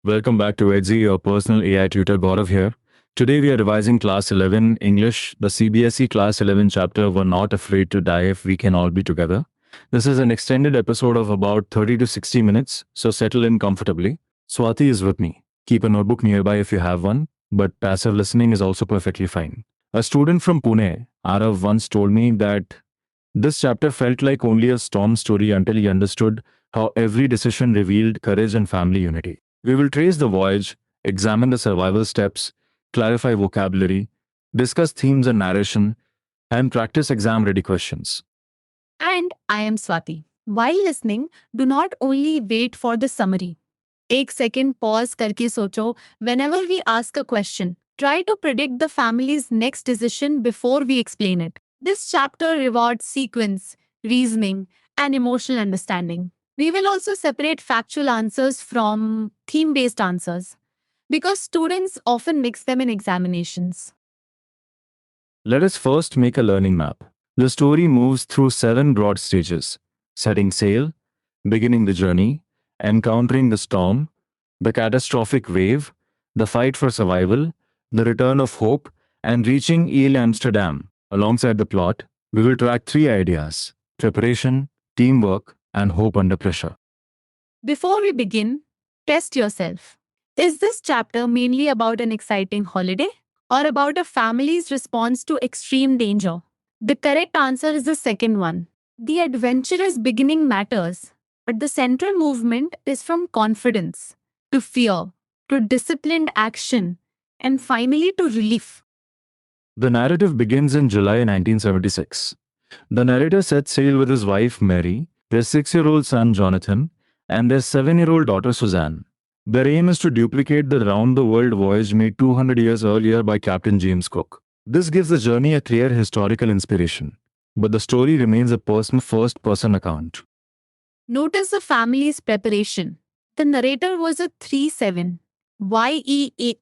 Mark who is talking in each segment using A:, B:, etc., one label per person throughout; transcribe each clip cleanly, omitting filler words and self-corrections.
A: Welcome back to Edzy, your personal AI tutor Gaurav here. Today we are revising Class 11 English, the CBSE Class 11 chapter We're Not Afraid to Die If We Can All Be Together. This is an extended episode of about 30 to 60 minutes, so settle in comfortably. Swati is with me. Keep a notebook nearby if you have one, but passive listening is also perfectly fine. A student from Pune, Arav, once told me that this chapter felt like only a storm story until he understood how every decision revealed courage and family unity. We will trace the voyage, examine the survival steps, clarify vocabulary, discuss themes and narration, and practice exam ready questions.
B: And I am Swati. While listening, do not only wait for the summary. एक second pause करके सोचो whenever we ask a question. Try to predict the family's next decision before we explain it. This chapter rewards sequence, reasoning, and emotional understanding. We will also separate factual answers from theme-based answers because students often mix them in examinations.
A: Let us first make a learning map. The story moves through 7 broad stages: setting sail, beginning the journey, encountering the storm, the catastrophic wave, the fight for survival, the return of hope, and reaching Ile Amsterdam. Alongside the plot, we will track 3 ideas: preparation, teamwork, and hope under pressure.
B: Before we begin, test yourself. Is this chapter mainly about an exciting holiday or about a family's response to extreme danger? The correct answer is the second one. The adventurous beginning matters, but the central movement is from confidence to fear to disciplined action and finally to relief.
A: The narrative begins in July 1976. The narrator sets sail with his wife Mary, their 6-year-old son Jonathan, and their 7-year-old daughter Suzanne. Their aim is to duplicate the round-the-world voyage made 200 years earlier by Captain James Cook. This gives the journey a clear historical inspiration, but the story remains a personal first-person account.
B: Notice the family's preparation. The narrator was a 3-7 YEAROLD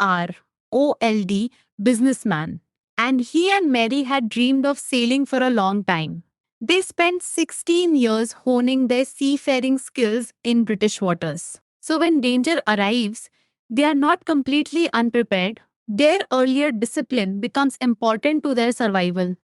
B: businessman, and he and Mary had dreamed of sailing for a long time. They spent 16 years honing their seafaring skills in British waters. So when danger arrives, they are not completely unprepared. Their earlier discipline becomes important to their survival.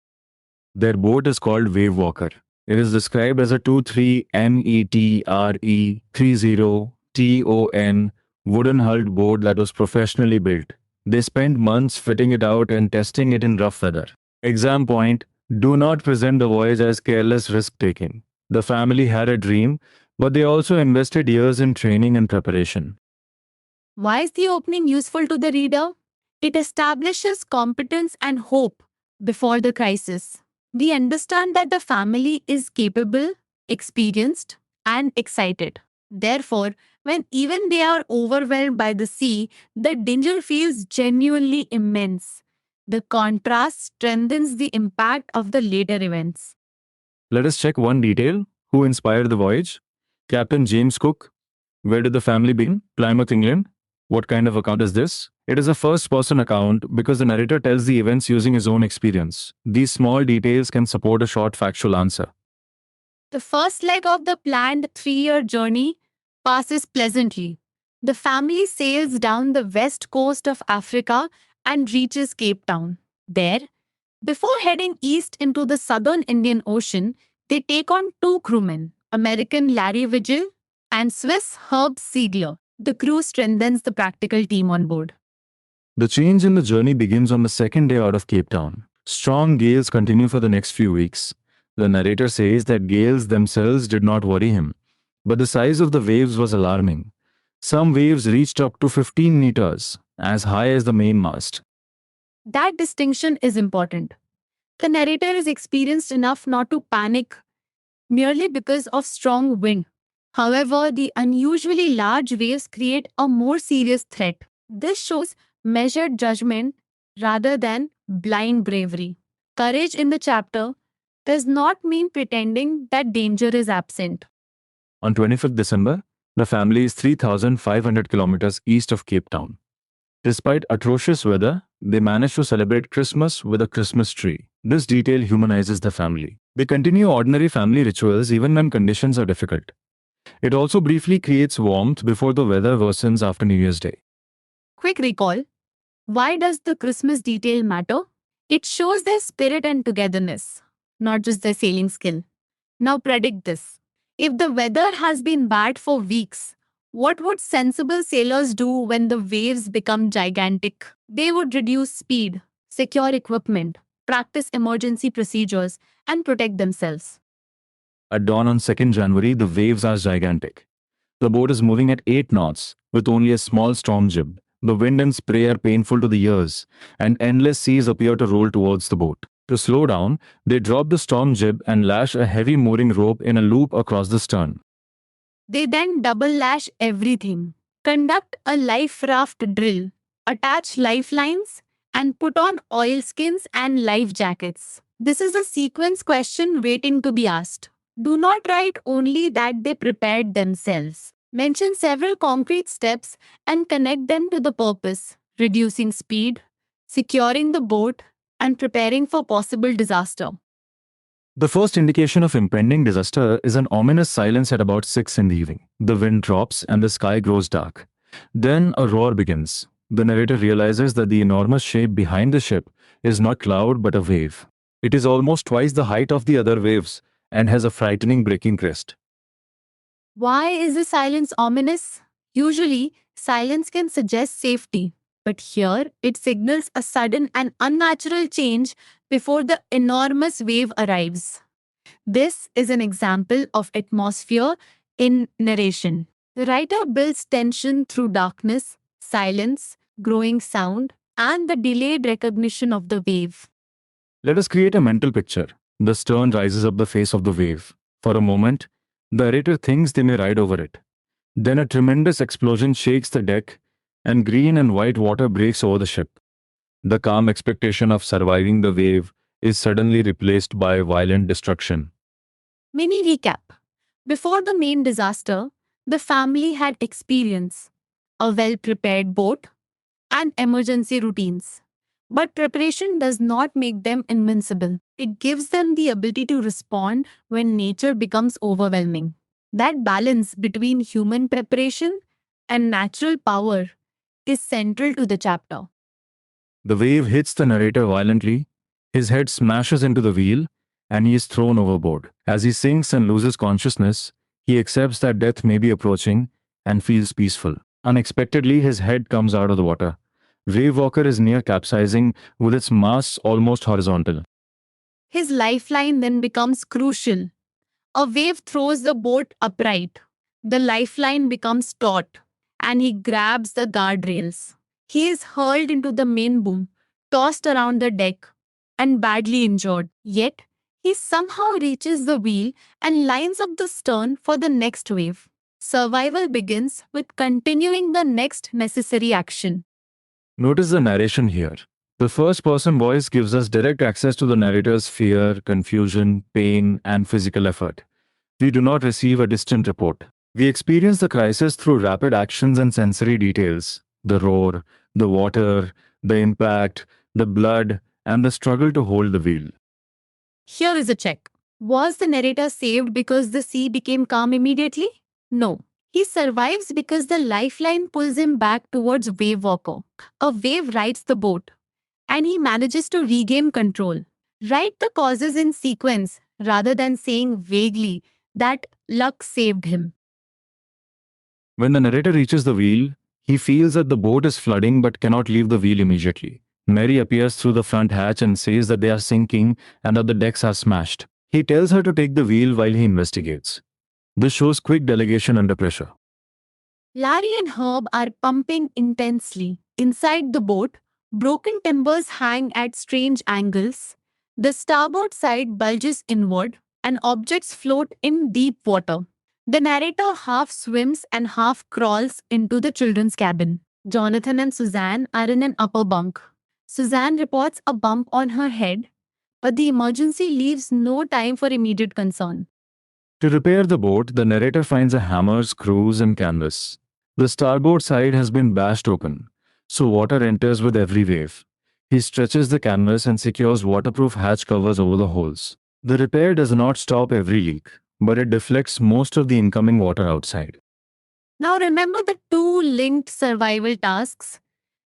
A: Their boat is called Wave Walker. It is described as a 23 METRE 30 TON wooden hulled boat that was professionally built. They spent months fitting it out and testing it in rough weather. Exam point: do not present the voyage as careless risk taking. The family had a dream, but they also invested years in training and preparation.
B: Why is the opening useful to the reader? It establishes competence and hope before the crisis. We understand that the family is capable, experienced, and excited. Therefore, when even they are overwhelmed by the sea, the danger feels genuinely immense. The contrast strengthens the impact of the later events.
A: Let us check one detail. Who inspired the voyage? Captain James Cook. Where did the family begin? Plymouth, England. What kind of account is this? It is a first-person account because the narrator tells the events using his own experience. These small details can support a short factual answer.
B: The first leg of the planned 3-year journey passes pleasantly. The family sails down the west coast of Africa and reaches Cape Town. There, before heading east into the southern Indian Ocean, they take on 2 crewmen, American Larry Vigil and Swiss Herb Siegler. The crew strengthens the practical team on board.
A: The change in the journey begins on the second day out of Cape Town. Strong gales continue for the next few weeks. The narrator says that gales themselves did not worry him, but the size of the waves was alarming. Some waves reached up to 15 meters, as high as the mainmast.
B: That distinction is important. The narrator is experienced enough not to panic merely because of strong wind. However, the unusually large waves create a more serious threat. This shows measured judgment rather than blind bravery. Courage in the chapter does not mean pretending that danger is absent.
A: On 25th December, the family is 3,500 kilometers east of Cape Town. Despite atrocious weather, they manage to celebrate Christmas with a Christmas tree. This detail humanizes the family. They continue ordinary family rituals even when conditions are difficult. It also briefly creates warmth before the weather worsens after New Year's Day.
B: Quick recall. Why does the Christmas detail matter? It shows their spirit and togetherness, not just their sailing skill. Now predict this. If the weather has been bad for weeks, what would sensible sailors do when the waves become gigantic? They would reduce speed, secure equipment, practice emergency procedures, and protect themselves.
A: At dawn on 2nd January, the waves are gigantic. The boat is moving at 8 knots, with only a small storm jib. The wind and spray are painful to the ears, and endless seas appear to roll towards the boat. To slow down, they drop the storm jib and lash a heavy mooring rope in a loop across the stern.
B: They then double lash everything, conduct a life raft drill, attach lifelines, and put on oilskins and life jackets. This is a sequence question waiting to be asked. Do not write only that they prepared themselves. Mention several concrete steps and connect them to the purpose, reducing speed, securing the boat, and preparing for possible disaster.
A: The first indication of impending disaster is an ominous silence at about 6 in the evening. The wind drops and the sky grows dark. Then a roar begins. The narrator realizes that the enormous shape behind the ship is not cloud but a wave. It is almost twice the height of the other waves and has a frightening breaking crest.
B: Why is the silence ominous? Usually, silence can suggest safety, but here it signals a sudden and unnatural change before the enormous wave arrives. This is an example of atmosphere in narration. The writer builds tension through darkness, silence, growing sound, and the delayed recognition of the wave.
A: Let us create a mental picture. The stern rises up the face of the wave. For a moment, the narrator thinks they may ride over it. Then a tremendous explosion shakes the deck, and green and white water breaks over the ship. The calm expectation of surviving the wave is suddenly replaced by violent destruction.
B: Mini recap. Before the main disaster, the family had experience, a well prepared boat, and emergency routines. But preparation does not make them invincible. It gives them the ability to respond when nature becomes overwhelming. That balance between human preparation and natural power is central to the chapter.
A: The wave hits the narrator violently, his head smashes into the wheel, and he is thrown overboard. As he sinks and loses consciousness, he accepts that death may be approaching and feels peaceful. Unexpectedly, his head comes out of the water. Wave Walker is near capsizing with its masts almost horizontal.
B: His lifeline then becomes crucial. A wave throws the boat upright. The lifeline becomes taut, and he grabs the guardrails. He is hurled into the main boom, tossed around the deck, and badly injured. Yet, he somehow reaches the wheel and lines up the stern for the next wave. Survival begins with continuing the next necessary action.
A: Notice the narration here. The first person voice gives us direct access to the narrator's fear, confusion, pain, and physical effort. We do not receive a distant report. We experience the crisis through rapid actions and sensory details: the roar, the water, the impact, the blood, and the struggle to hold the wheel.
B: Here is a check. Was the narrator saved because the sea became calm immediately? No. He survives because the lifeline pulls him back towards Wave Walker. A wave rides the boat, and he manages to regain control. Write the causes in sequence rather than saying vaguely that luck saved him.
A: When the narrator reaches the wheel, he feels that the boat is flooding but cannot leave the wheel immediately. Mary appears through the front hatch and says that they are sinking and that the decks are smashed. He tells her to take the wheel while he investigates. This shows quick delegation under pressure.
B: Larry and Herb are pumping intensely. Inside the boat, broken timbers hang at strange angles. The starboard side bulges inward, and objects float in deep water. The narrator half swims and half crawls into the children's cabin. Jonathan and Suzanne are in an upper bunk. Suzanne reports a bump on her head, but the emergency leaves no time for immediate concern.
A: To repair the boat, the narrator finds a hammer, screws, and canvas. The starboard side has been bashed open, so water enters with every wave. He stretches the canvas and secures waterproof hatch covers over the holes. The repair does not stop every leak. but it deflects most of the incoming water outside.
B: Now remember the two linked survival tasks.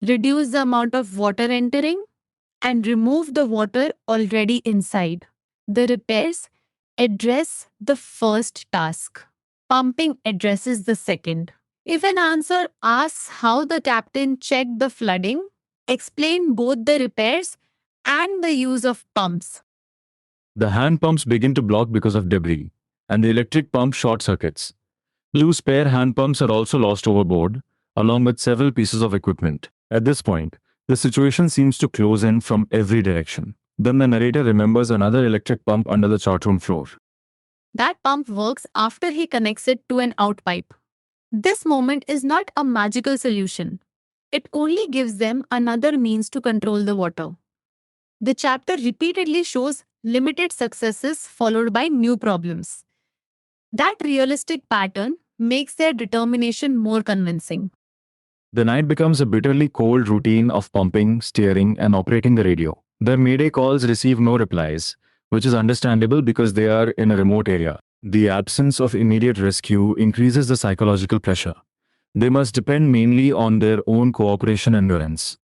B: Reduce the amount of water entering and remove the water already inside. The repairs address the first task. Pumping addresses the second. If an answer asks how the captain checked the flooding, explain both the repairs and the use of pumps.
A: The hand pumps begin to block because of debris, and the electric pump short circuits. Blue spare hand pumps are also lost overboard, along with several pieces of equipment. At this point, the situation seems to close in from every direction. Then the narrator remembers another electric pump under the chart room floor.
B: That pump works after he connects it to an outpipe. This moment is not a magical solution. It only gives them another means to control the water. The chapter repeatedly shows limited successes followed by new problems. That realistic pattern makes their determination more convincing.
A: The night becomes a bitterly cold routine of pumping, steering, and operating the radio. Their mayday calls receive no replies, which is understandable because they are in a remote area. The absence of immediate rescue increases the psychological pressure. They must depend mainly on their own cooperation and endurance.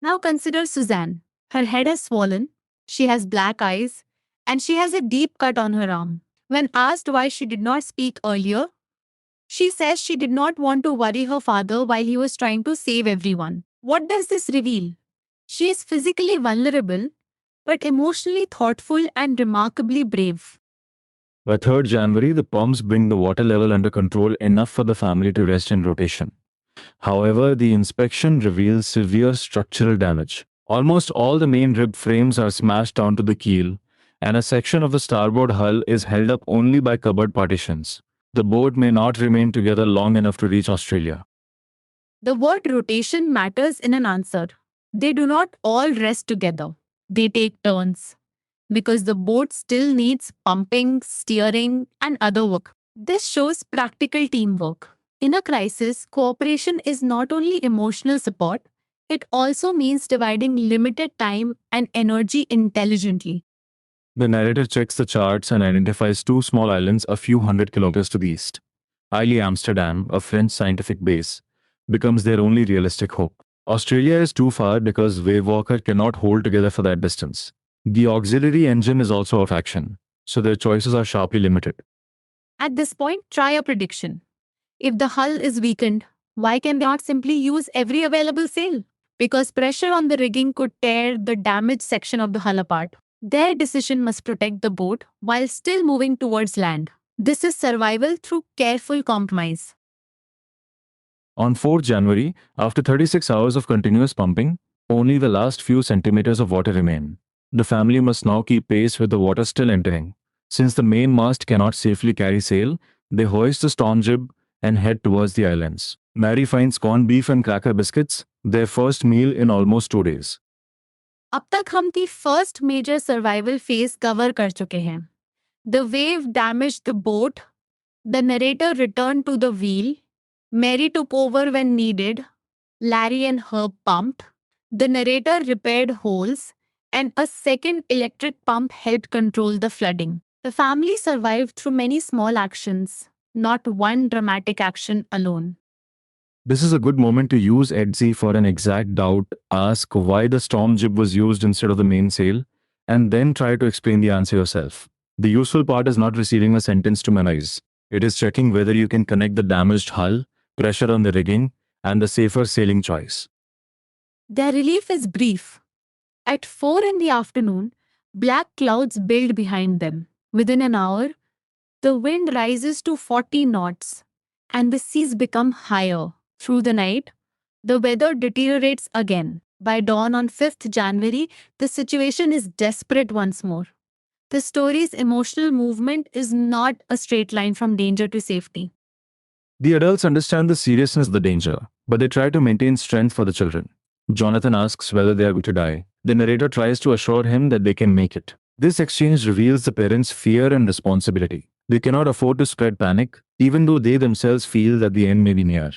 B: Now consider Suzanne. Her head has swollen, she has black eyes, and she has a deep cut on her arm. When asked why she did not speak earlier, she says she did not want to worry her father while he was trying to save everyone. What does this reveal? She is physically vulnerable, but emotionally thoughtful and remarkably brave.
A: By 3rd January, the pumps bring the water level under control enough for the family to rest in rotation. However, the inspection reveals severe structural damage. Almost all the main rib frames are smashed down to the keel, and a section of the starboard hull is held up only by cupboard partitions. The boat may not remain together long enough to reach Australia.
B: The word rotation matters in an answer. They do not all rest together. They take turns because the boat still needs pumping, steering, and other work. This shows practical teamwork. In a crisis, cooperation is not only emotional support, it also means dividing limited time and energy intelligently.
A: The narrator checks the charts and identifies two small islands a few hundred kilometers to the east. Isle Amsterdam, a French scientific base, becomes their only realistic hope. Australia is too far because Wavewalker cannot hold together for that distance. The auxiliary engine is also of action, so their choices are sharply limited.
B: At this point, try a prediction. If the hull is weakened, why can they not simply use every available sail? Because pressure on the rigging could tear the damaged section of the hull apart. Their decision must protect the boat while still moving towards land. This is survival through careful compromise.
A: On 4th January, after 36 hours of continuous pumping, only the last few centimeters of water remain. The family must now keep pace with the water still entering. Since the main mast cannot safely carry sail, they hoist the storm jib and head towards the islands. Mary finds corned beef and cracker biscuits, their first meal in almost 2 days.
B: अब तक हम the first major survival phase cover कर चुके हैं. The wave damaged the boat. The narrator returned to the wheel. Mary took over when needed. Larry and Herb pumped. The narrator repaired holes. And a second electric pump helped control the flooding. The family survived through many small actions, not one dramatic action alone.
A: This is a good moment to use Etsy for an exact doubt, ask why the storm jib was used instead of the mainsail, and then try to explain the answer yourself. The useful part is not receiving a sentence to memorize. It is checking whether you can connect the damaged hull, pressure on the rigging, and the safer sailing choice.
B: Their relief is brief. At 4 in the afternoon, black clouds build behind them. Within an hour, the wind rises to 40 knots, and the seas become higher. Through the night, the weather deteriorates again. By dawn on 5th January, the situation is desperate once more. The story's emotional movement is not a straight line from danger to safety.
A: The adults understand the seriousness of the danger, but they try to maintain strength for the children. Jonathan asks whether they are going to die. The narrator tries to assure him that they can make it. This exchange reveals the parents' fear and responsibility. They cannot afford to spread panic, even though they themselves feel that the end may be near.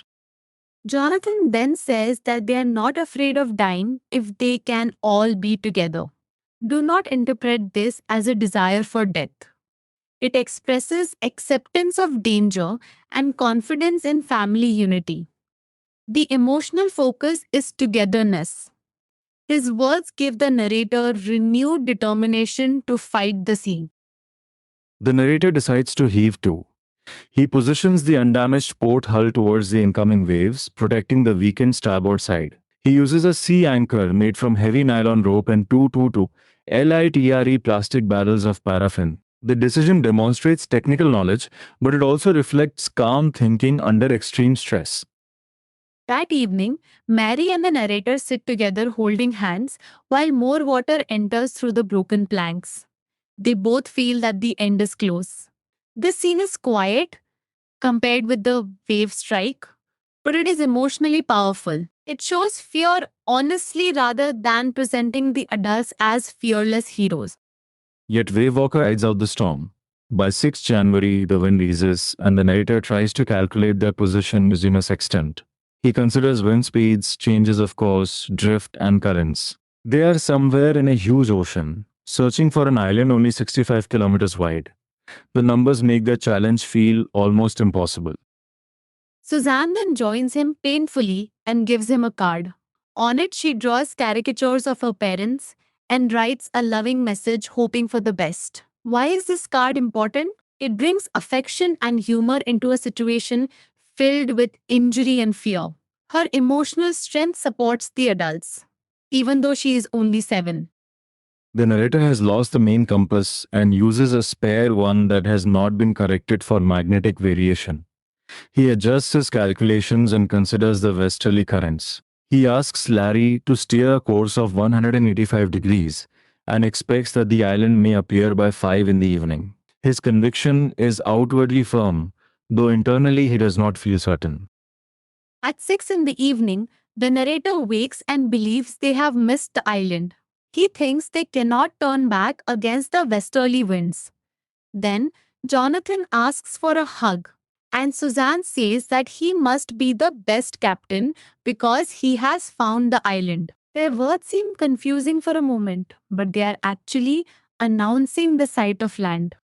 B: Jonathan then says that they are not afraid of dying if they can all be together. Do not interpret this as a desire for death. It expresses acceptance of danger and confidence in family unity. The emotional focus is togetherness. His words give the narrator renewed determination to fight the sea.
A: The narrator decides to heave to. He positions the undamaged port hull towards the incoming waves, protecting the weakened starboard side. He uses a sea anchor made from heavy nylon rope and 222 LITRE plastic barrels of paraffin. The decision demonstrates technical knowledge, but it also reflects calm thinking under extreme stress.
B: That evening, Mary and the narrator sit together holding hands while more water enters through the broken planks. They both feel that the end is close. This scene is quiet compared with the wave strike, but it is emotionally powerful. It shows fear honestly rather than presenting the adults as fearless heroes.
A: Yet Wavewalker rides out the storm. By 6 January, the wind eases, and the narrator tries to calculate their position using a sextant. He considers wind speeds, changes of course, drift, and currents. They are somewhere in a huge ocean, searching for an island only 65 kilometers wide. The numbers make the challenge feel almost impossible.
B: Suzanne then joins him painfully and gives him a card. On it, she draws caricatures of her parents and writes a loving message hoping for the best. Why is this card important? It brings affection and humor into a situation filled with injury and fear. Her emotional strength supports the adults, even though she is only 7.
A: The narrator has lost the main compass and uses a spare one that has not been corrected for magnetic variation. He adjusts his calculations and considers the westerly currents. He asks Larry to steer a course of 185 degrees and expects that the island may appear by 5 in the evening. His conviction is outwardly firm, though internally he does not feel certain.
B: At 6 in the evening, the narrator wakes and believes they have missed the island. He thinks they cannot turn back against the westerly winds. Then, Jonathan asks for a hug, and Suzanne says that he must be the best captain because he has found the island. Their words seem confusing for a moment, but they are actually announcing the sight of land.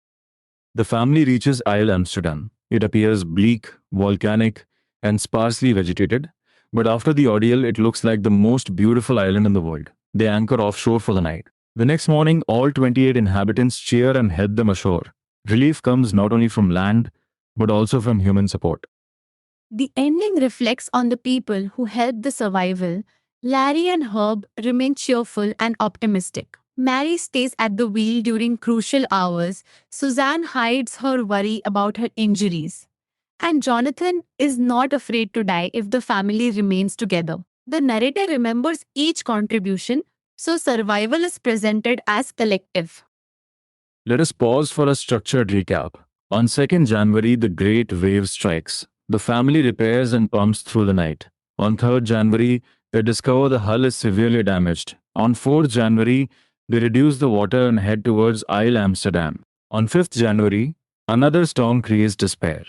A: The family reaches Isle Amsterdam. It appears bleak, volcanic, and sparsely vegetated, but after the ordeal, it looks like the most beautiful island in the world. They anchor offshore for the night. The next morning, all 28 inhabitants cheer and head them ashore. Relief comes not only from land, but also from human support.
B: The ending reflects on the people who helped the survival. Larry and Herb remain cheerful and optimistic. Mary stays at the wheel during crucial hours. Suzanne hides her worry about her injuries. And Jonathan is not afraid to die if the family remains together. The narrator remembers each contribution, so survival is presented as collective.
A: Let us pause for a structured recap. On 2nd January, the great wave strikes. The family repairs and pumps through the night. On 3rd January, they discover the hull is severely damaged. On 4th January, they reduce the water and head towards Isle Amsterdam. On 5th January, another storm creates despair.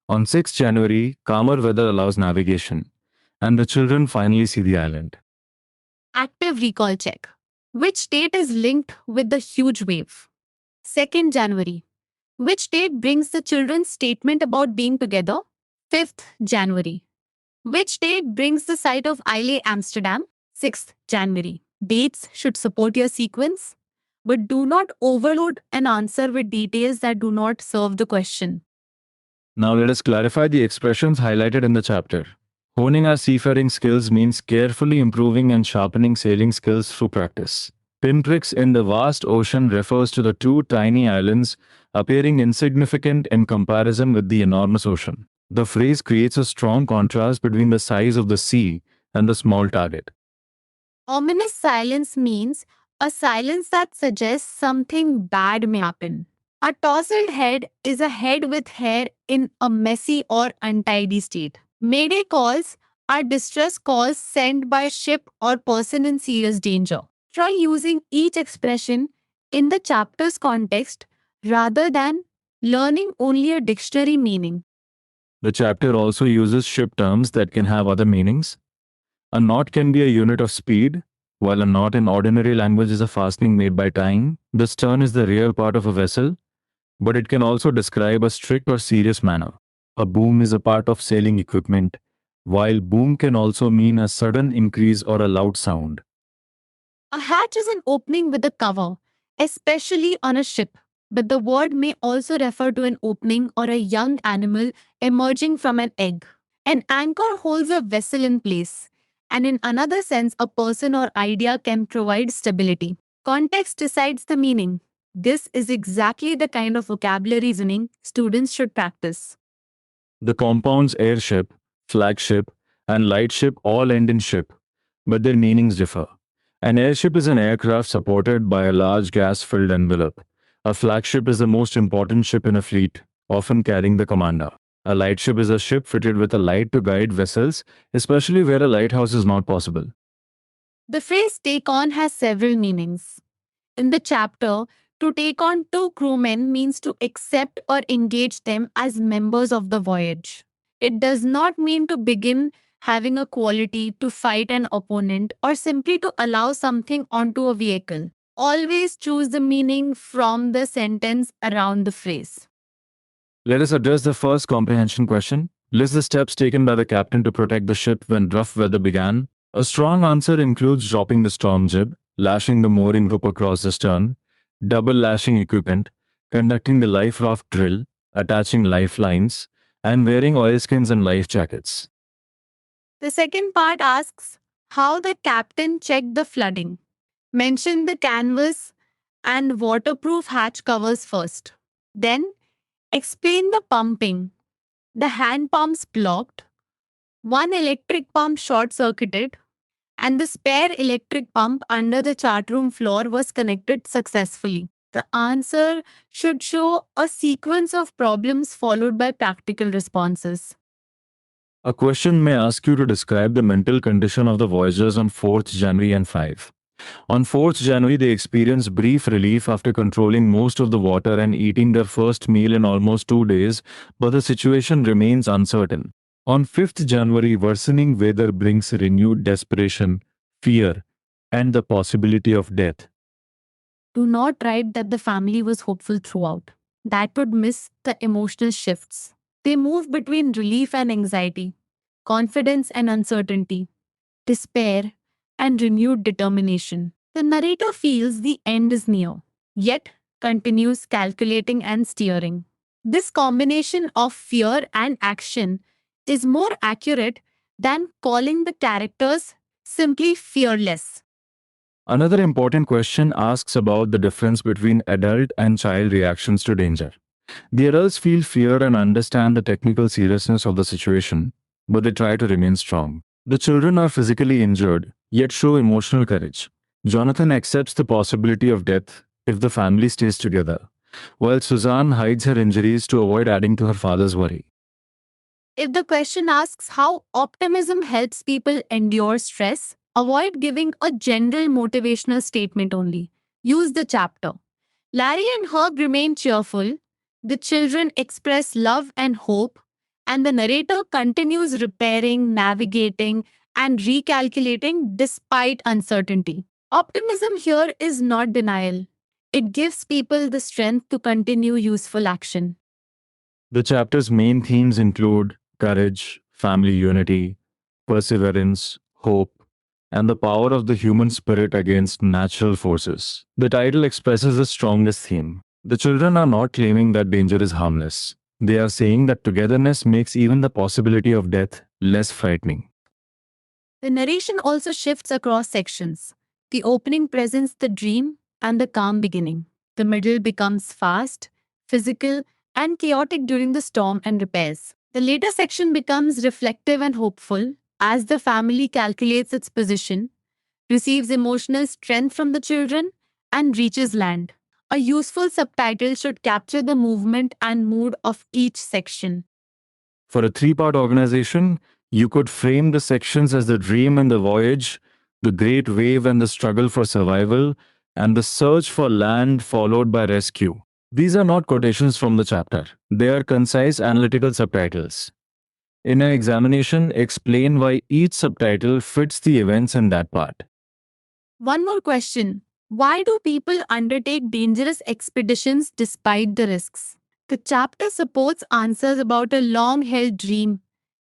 A: On 6th January, calmer weather allows navigation, and the children finally see the island.
B: Active recall check. Which date is linked with the huge wave? 2nd January. Which date brings the children's statement about being together? 5th January. Which date brings the sight of Isle Amsterdam? 6th January. Dates should support your sequence, but do not overload an answer with details that do not serve the question.
A: Now let us clarify the expressions highlighted in the chapter. Honing our seafaring skills means carefully improving and sharpening sailing skills through practice. Pinpricks in the vast ocean refers to the two tiny islands appearing insignificant in comparison with the enormous ocean. The phrase creates a strong contrast between the size of the sea and the small target.
B: Ominous silence means a silence that suggests something bad may happen. A tousled head is a head with hair in a messy or untidy state. Mayday calls are distress calls sent by a ship or person in serious danger. Try using each expression in the chapter's context rather than learning only a dictionary meaning.
A: The chapter also uses ship terms that can have other meanings. A knot can be a unit of speed, while a knot in ordinary language is a fastening made by tying. The stern is the rear part of a vessel, but it can also describe a strict or serious manner. A boom is a part of sailing equipment, while boom can also mean a sudden increase or a loud sound.
B: A hatch is an opening with a cover, especially on a ship, but the word may also refer to an opening or a young animal emerging from an egg. An anchor holds a vessel in place, and in another sense, a person or idea can provide stability. Context decides the meaning. This is exactly the kind of vocabulary reasoning students should practice.
A: The compounds airship, flagship, and lightship all end in ship, but their meanings differ. An airship is an aircraft supported by a large gas filled envelope. A flagship is the most important ship in a fleet, often carrying the commander. A lightship is a ship fitted with a light to guide vessels, especially where a lighthouse is not possible.
B: The phrase take on has several meanings. In the chapter, to take on two crewmen means to accept or engage them as members of the voyage. It does not mean to begin having a quality to fight an opponent or simply to allow something onto a vehicle. Always choose the meaning from the sentence around the phrase.
A: Let us address the first comprehension question. List the steps taken by the captain to protect the ship when rough weather began. A strong answer includes dropping the storm jib, lashing the mooring rope across the stern, double lashing equipment, conducting the life raft drill, attaching lifelines, and wearing oilskins and life jackets.
B: The second part asks how the captain checked the flooding. Mention the canvas and waterproof hatch covers first. Then explain the pumping. The hand pumps blocked, one electric pump short circuited, and the spare electric pump under the chart room floor was connected successfully. The answer should show a sequence of problems followed by practical responses.
A: A question may ask you to describe the mental condition of the voyagers on 4th January and 5. On 4th January, they experienced brief relief after controlling most of the water and eating their first meal in almost 2 days, but the situation remains uncertain. On 5th January, worsening weather brings renewed desperation, fear, and the possibility of death.
B: Do not write that the family was hopeful throughout. That would miss the emotional shifts. They move between relief and anxiety, confidence and uncertainty, despair and renewed determination. The narrator feels the end is near, yet continues calculating and steering. This combination of fear and action is more accurate than calling the characters simply fearless.
A: Another important question asks about the difference between adult and child reactions to danger. The adults feel fear and understand the technical seriousness of the situation, but they try to remain strong. The children are physically injured, yet show emotional courage. Jonathan accepts the possibility of death if the family stays together, while Suzanne hides her injuries to avoid adding to her father's worry.
B: If the question asks how optimism helps people endure stress, avoid giving a general motivational statement only. Use the chapter. Larry and Herb remain cheerful, the children express love and hope, and the narrator continues repairing, navigating, and recalculating despite uncertainty. Optimism here is not denial. It gives people the strength to continue useful action.
A: The chapter's main themes include courage, family unity, perseverance, hope, and the power of the human spirit against natural forces. The title expresses the strongest theme. The children are not claiming that danger is harmless. They are saying that togetherness makes even the possibility of death less frightening.
B: The narration also shifts across sections. The opening presents the dream and the calm beginning. The middle becomes fast, physical, and chaotic during the storm and repairs. The later section becomes reflective and hopeful as the family calculates its position, receives emotional strength from the children, and reaches land. A useful subtitle should capture the movement and mood of each section.
A: For a three-part organization, you could frame the sections as the dream and the voyage, the great wave and the struggle for survival, and the search for land followed by rescue. These are not quotations from the chapter. They are concise analytical subtitles. In an examination, explain why each subtitle fits the events in that part.
B: One more question. Why do people undertake dangerous expeditions despite the risks? The chapter supports answers about a long held dream,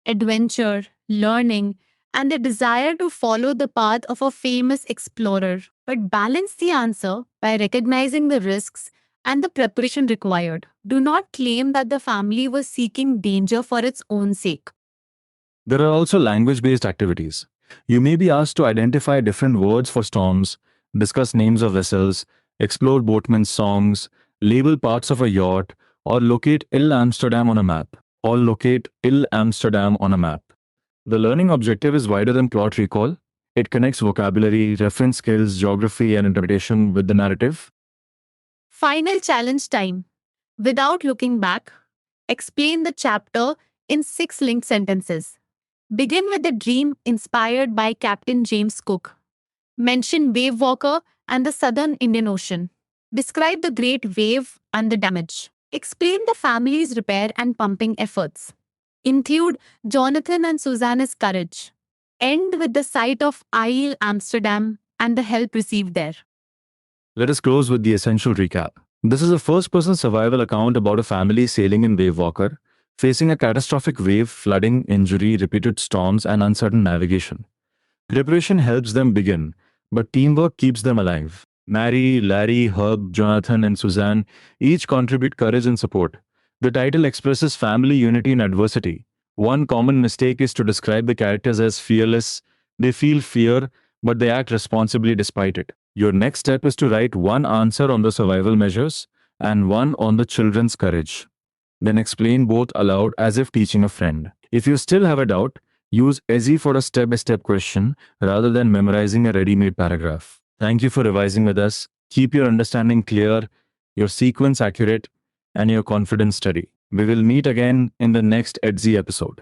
B: adventure, learning, and the desire to follow the path of a famous explorer, but balance the answer by recognizing the risks and the preparation required. Do not claim that the family was seeking danger for its own sake.
A: There are also language-based activities. You may be asked to identify different words for storms, discuss names of vessels, explore boatmen's songs, label parts of a yacht, or locate Il Amsterdam on a map. The learning objective is wider than plot recall. It connects vocabulary, reference skills, geography, and interpretation with the narrative.
B: Final challenge time. Without looking back, explain the chapter in 6 linked sentences. Begin with the dream inspired by Captain James Cook. Mention wave walker and the southern Indian Ocean. Describe the great wave and the damage. Explain the family's repair and pumping efforts. Include Jonathan and Susanna's courage. End with the sight of Isle Amsterdam and the help received there.
A: Let us close with the essential recap. This is a first-person survival account about a family sailing in Wave Walker, facing a catastrophic wave, flooding, injury, repeated storms, and uncertain navigation. Preparation helps them begin, but teamwork keeps them alive. Mary, Larry, Herb, Jonathan, and Suzanne each contribute courage and support. The title expresses family unity in adversity. One common mistake is to describe the characters as fearless. They feel fear, but they act responsibly despite it. Your next step is to write one answer on the survival measures and one on the children's courage. Then explain both aloud as if teaching a friend. If you still have a doubt, use Ezzy for a step-by-step question rather than memorizing a ready-made paragraph. Thank you for revising with us. Keep your understanding clear, your sequence accurate, and your confidence steady. We will meet again in the next Etsy episode.